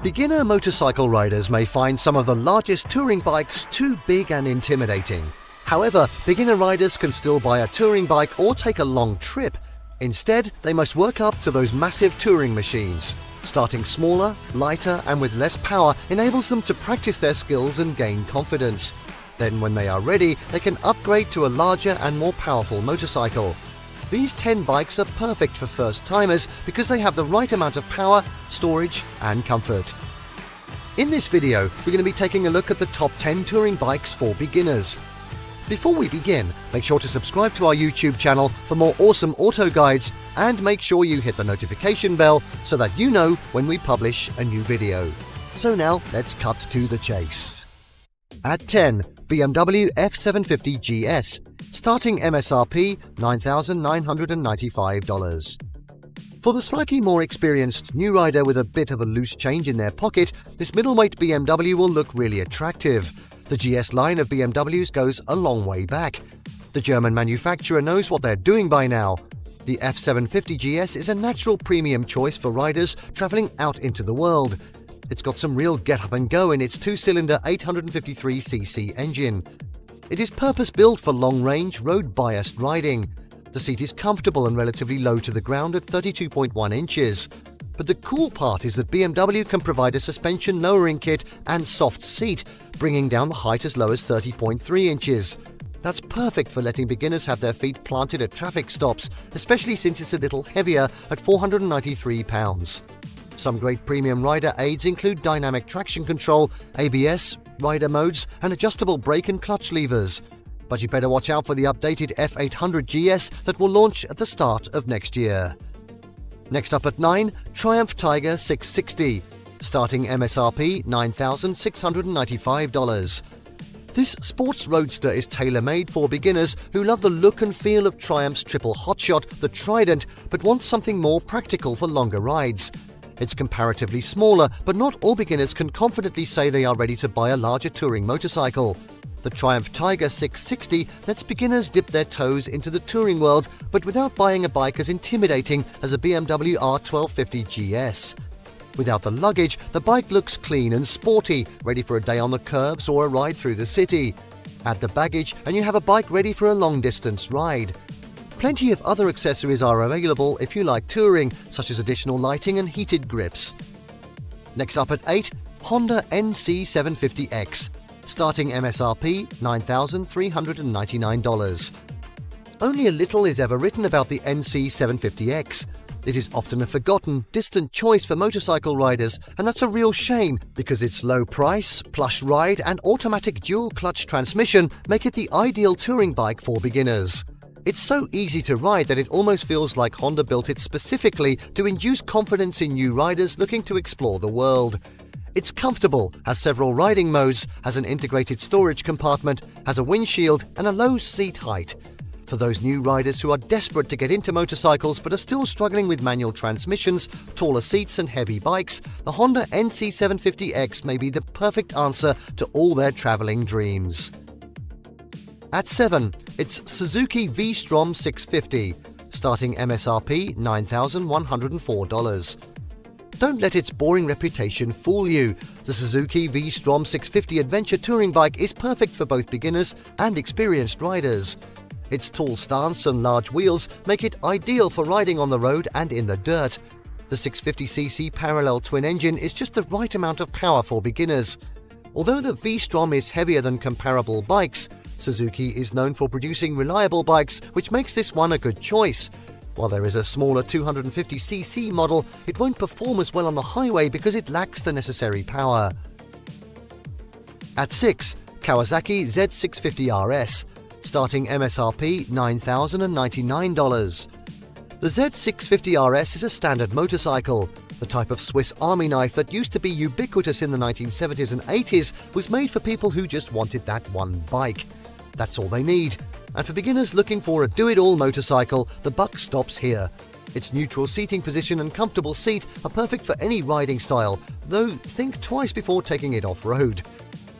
Beginner motorcycle riders may find some of the largest touring bikes too big and intimidating. However, beginner riders can still buy a touring bike or take a long trip. Instead, they must work up to those massive touring machines. Starting smaller, lighter, and with less power enables them to practice their skills and gain confidence. Then when they are ready, they can upgrade to a larger and more powerful motorcycle. These 10 bikes are perfect for first-timers because they have the right amount of power, storage, and comfort. In this video, we're going to be taking a look at the top 10 touring bikes for beginners. Before we begin, make sure to subscribe to our YouTube channel for more awesome auto guides and make sure you hit the notification bell so that you know when we publish a new video. So now, let's cut to the chase. At 10, BMW F750GS, starting MSRP $9,995. For the slightly more experienced new rider with a bit of a loose change in their pocket, this middleweight BMW will look really attractive. The GS line of BMWs goes a long way back. The German manufacturer knows what they're doing by now. The F750GS is a natural premium choice for riders traveling out into the world. It's got some real get-up and go in its two-cylinder 853cc engine. It is purpose-built for long-range, road-biased riding. The seat is comfortable and relatively low to the ground at 32.1 inches. But the cool part is that BMW can provide a suspension lowering kit and soft seat, bringing down the height as low as 30.3 inches. That's perfect for letting beginners have their feet planted at traffic stops, especially since it's a little heavier at 493 pounds. Some great premium rider aids include dynamic traction control, ABS, rider modes, and adjustable brake and clutch levers. But you better watch out for the updated F800GS that will launch at the start of next year. Next up at 9, Triumph Tiger 660, starting MSRP $9,695. This sports roadster is tailor-made for beginners who love the look and feel of Triumph's triple hotshot, the Trident, but want something more practical for longer rides. It's comparatively smaller, but not all beginners can confidently say they are ready to buy a larger touring motorcycle. The Triumph Tiger 660 lets beginners dip their toes into the touring world, but without buying a bike as intimidating as a BMW R1250 GS. Without the luggage, the bike looks clean and sporty, ready for a day on the curbs or a ride through the city. Add the baggage and you have a bike ready for a long-distance ride. Plenty of other accessories are available if you like touring, such as additional lighting and heated grips. Next up at 8, Honda NC750X, starting MSRP $9,399. Only a little is ever written about the NC750X. It is often a forgotten, distant choice for motorcycle riders, and that's a real shame because its low price, plush ride, and automatic dual-clutch transmission make it the ideal touring bike for beginners. It's so easy to ride that it almost feels like Honda built it specifically to induce confidence in new riders looking to explore the world. It's comfortable, has several riding modes, has an integrated storage compartment, has a windshield, and a low seat height. For those new riders who are desperate to get into motorcycles but are still struggling with manual transmissions, taller seats, and heavy bikes, the Honda NC750X may be the perfect answer to all their traveling dreams. At 7, it's Suzuki V-Strom 650, starting MSRP $9,104. Don't let its boring reputation fool you. The Suzuki V-Strom 650 adventure touring bike is perfect for both beginners and experienced riders. Its tall stance and large wheels make it ideal for riding on the road and in the dirt. The 650cc parallel twin engine is just the right amount of power for beginners. Although the V-Strom is heavier than comparable bikes, Suzuki is known for producing reliable bikes, which makes this one a good choice. While there is a smaller 250cc model, it won't perform as well on the highway because it lacks the necessary power. At 6, Kawasaki Z650RS, starting MSRP $9,099. The Z650RS is a standard motorcycle. The type of Swiss Army knife that used to be ubiquitous in the 1970s and 80s was made for people who just wanted that one bike. That's all they need. And for beginners looking for a do-it-all motorcycle, the buck stops here. Its neutral seating position and comfortable seat are perfect for any riding style, though think twice before taking it off-road.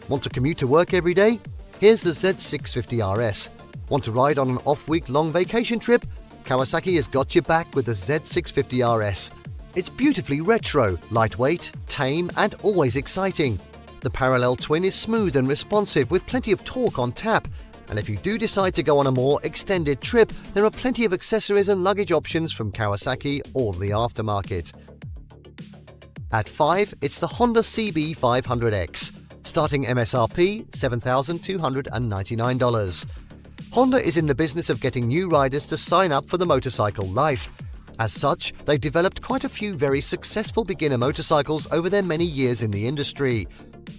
Want to commute to work every day? Here's the Z650RS. Want to ride on an off-week long vacation trip? Kawasaki has got your back with the Z650RS. It's beautifully retro, lightweight, tame and always exciting. The parallel twin is smooth and responsive with plenty of torque on tap, and if you do decide to go on a more extended trip, there are plenty of accessories and luggage options from Kawasaki or the aftermarket. At 5, it's the Honda CB500X, starting MSRP $7,299. Honda is in the business of getting new riders to sign up for the motorcycle life. As such, they've developed quite a few very successful beginner motorcycles over their many years in the industry.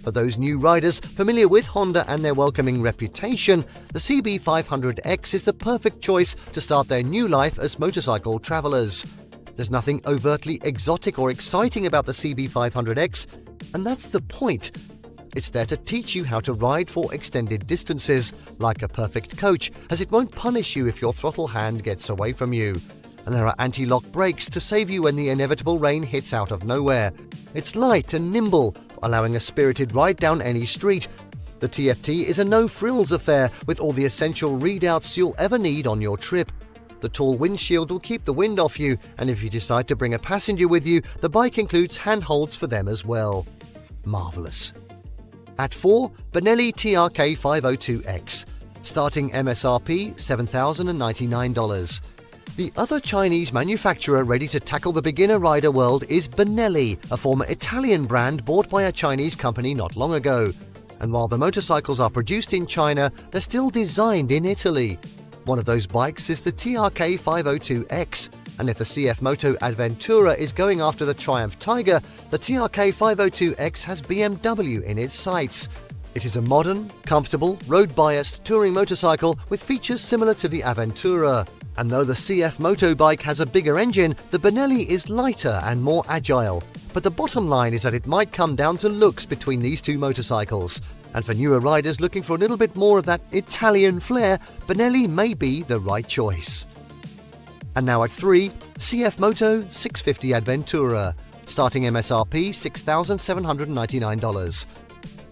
For those new riders familiar with Honda and their welcoming reputation, the CB500X is the perfect choice to start their new life as motorcycle travelers. There's nothing overtly exotic or exciting about the CB500X, and that's the point. It's there to teach you how to ride for extended distances, like a perfect coach, as it won't punish you if your throttle hand gets away from you. And there are anti-lock brakes to save you when the inevitable rain hits out of nowhere. It's light and nimble, allowing a spirited ride down any street. The TFT is a no-frills affair with all the essential readouts you'll ever need on your trip. The tall windshield will keep the wind off you, and if you decide to bring a passenger with you, the bike includes handholds for them as well. Marvellous. At 4, Benelli TRK502X, starting MSRP $7,099. The other Chinese manufacturer ready to tackle the beginner rider world is Benelli, a former Italian brand bought by a Chinese company not long ago. And while the motorcycles are produced in China, they're still designed in Italy. One of those bikes is the TRK502X, and if the CFMoto Adventura is going after the Triumph Tiger, the TRK502X has BMW in its sights. It is a modern, comfortable, road-biased touring motorcycle with features similar to the Adventura. And though the CFMoto bike has a bigger engine, the Benelli is lighter and more agile. But the bottom line is that it might come down to looks between these two motorcycles. And for newer riders looking for a little bit more of that Italian flair, Benelli may be the right choice. And now at 3, CFMoto 650 Adventura, starting MSRP $6,799.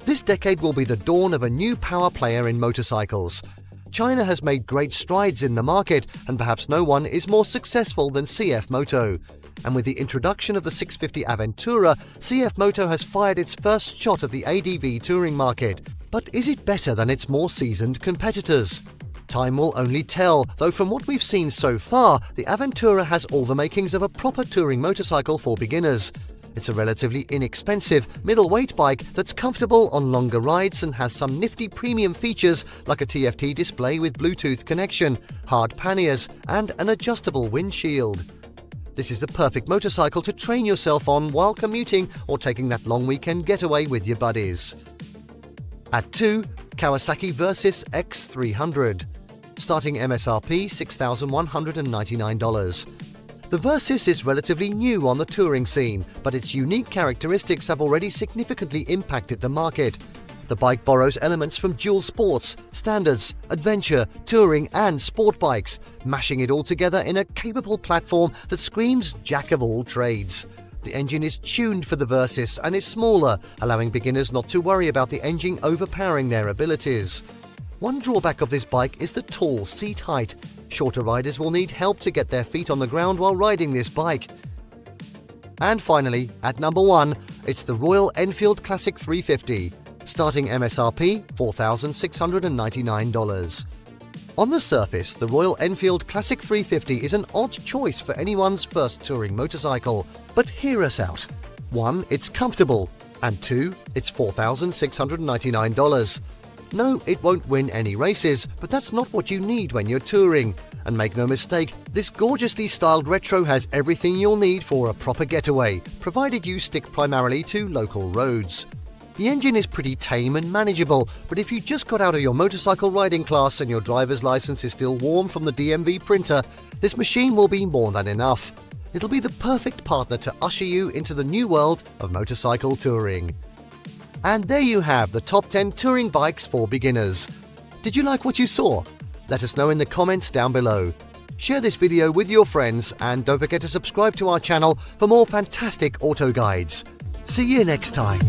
This decade will be the dawn of a new power player in motorcycles. China has made great strides in the market, and perhaps no one is more successful than CFMoto. And with the introduction of the 650 Adventura, CFMoto has fired its first shot at the ADV touring market. But is it better than its more seasoned competitors? Time will only tell, though from what we've seen so far, the Adventura has all the makings of a proper touring motorcycle for beginners. It's a relatively inexpensive, middleweight bike that's comfortable on longer rides and has some nifty premium features like a TFT display with Bluetooth connection, hard panniers, and an adjustable windshield. This is the perfect motorcycle to train yourself on while commuting or taking that long weekend getaway with your buddies. At 2, Kawasaki Versys-X 300, starting MSRP $6,199. The Versys is relatively new on the touring scene, but its unique characteristics have already significantly impacted the market. The bike borrows elements from dual sports, standards, adventure, touring and sport bikes, mashing it all together in a capable platform that screams jack of all trades. The engine is tuned for the Versys and is smaller, allowing beginners not to worry about the engine overpowering their abilities. One drawback of this bike is the tall seat height. Shorter riders will need help to get their feet on the ground while riding this bike. And finally, at number 1, it's the Royal Enfield Classic 350, starting MSRP $4,699. On the surface, the Royal Enfield Classic 350 is an odd choice for anyone's first touring motorcycle, but hear us out. 1, it's comfortable, and 2, it's $4,699. No, it won't win any races, but that's not what you need when you're touring. And make no mistake, this gorgeously styled retro has everything you'll need for a proper getaway, provided you stick primarily to local roads. The engine is pretty tame and manageable, but if you just got out of your motorcycle riding class and your driver's license is still warm from the DMV printer, this machine will be more than enough. It'll be the perfect partner to usher you into the new world of motorcycle touring. And there you have the top 10 touring bikes for beginners. Did you like what you saw? Let us know in the comments down below. Share this video with your friends and don't forget to subscribe to our channel for more fantastic auto guides. See you next time.